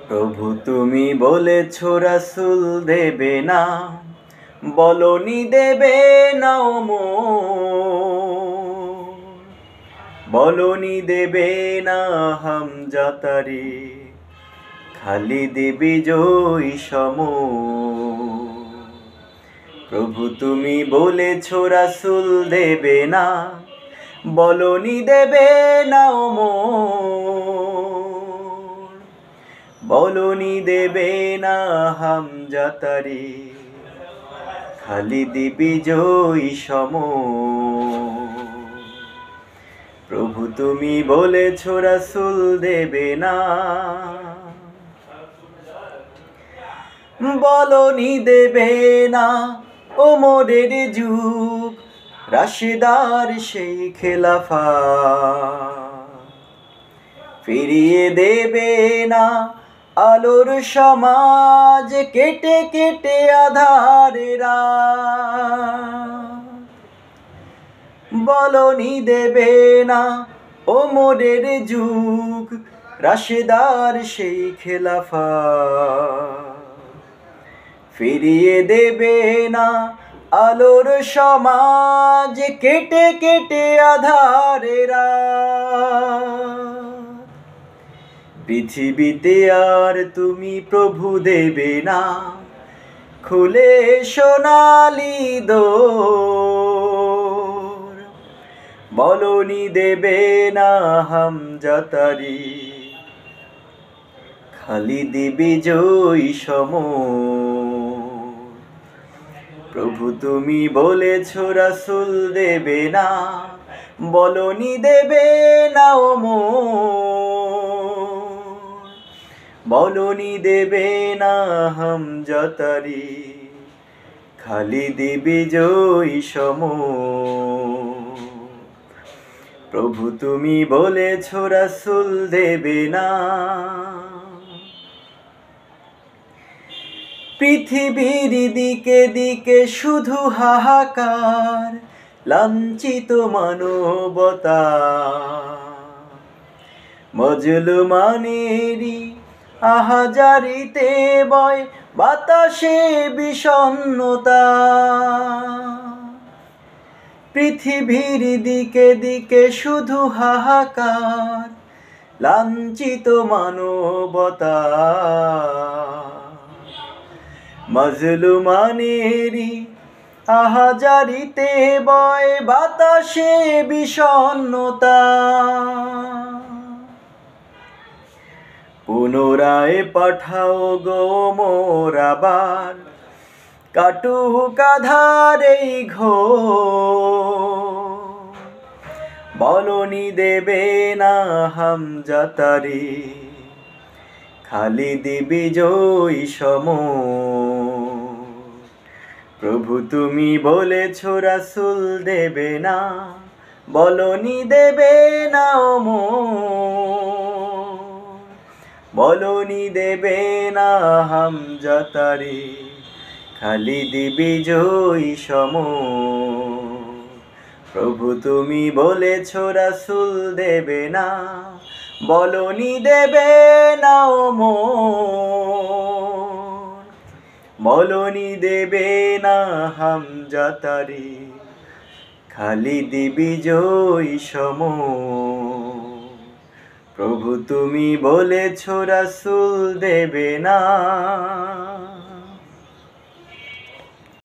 প্রভু তুমি বলেছ রাসূল দেবে না, বলনি দেবে না ও মোর, বলনি দেবে না হামজাতারে, খালিদ বিজয়ী সমর। প্রভু তুমি বলেছ রাসূল দেবে না, বলনি দেবে না ও মোর, বলনি দেবে না হামজাতারে, খালিদ বিজয়ী সমর। প্রভু তুমি বলেছ রাসূল দেবে না, বলনি দেবে না ওমরের যুগ, রাশেদার সেই খেলাফা, ফিরিয়ে দেবে না আলোর সমাজ, কেটে কেটে আঁধারেরা, বলনি দেবে না ওমরের যুগ, রাশেদার সেই খেলাফা, ফিরিয়ে দেবে না আলোর সমাজ, কেটে কেটে আঁধারেরা। পৃথিবীতে আর তুমি প্রভু দেবে না, খুলে সোনালি দোর, বলনি দেবে না হামজাতারে, খালিদ বিজয়ী সমর। প্রভু তুমি বলেছ রাসূল দেবে না, বলনি দেবে না ও মোর, বলনি দেবে না হামজাতারে, খালিদ বিজয়ী সমর। প্রভু তুমি বলেছ রাসূল দেবে না। পৃথিবীর দিকে দিকে শুধু হাহাকার, লাঞ্ছিত মানবতা, মজলুমানেরই আহাজারিতে বয় বাতাসে বিষণ্ণতা। পৃথিবীর দিকে দিকে শুধু হাহাকার, লাঞ্ছিত মানবতা, মজলুমানেরই আহাজারিতে বয় বাতাসে বিষণ্ণতা। পুনরায় পাঠাও গো মোর আবার, কাটুক আঁধার এই ঘোর, বলনি দেবে না হামজাতারে, খালিদ বিজয়ী সমর। প্রভু তুমি বলেছ রাসূল দেবে না, বলনি দেবে না ও মোর, বলনি দেবে না হামজাতারে, খালিদ বিজয়ী সমর। প্রভু তুমি বলেছ রাসূল দেবে না, বলনি দেবে না ও মোর, বলনি দেবে না হামজাতারে, খালিদ বিজয়ী সমর। প্রভু তুমি বলেছ রাসূল দেবে না।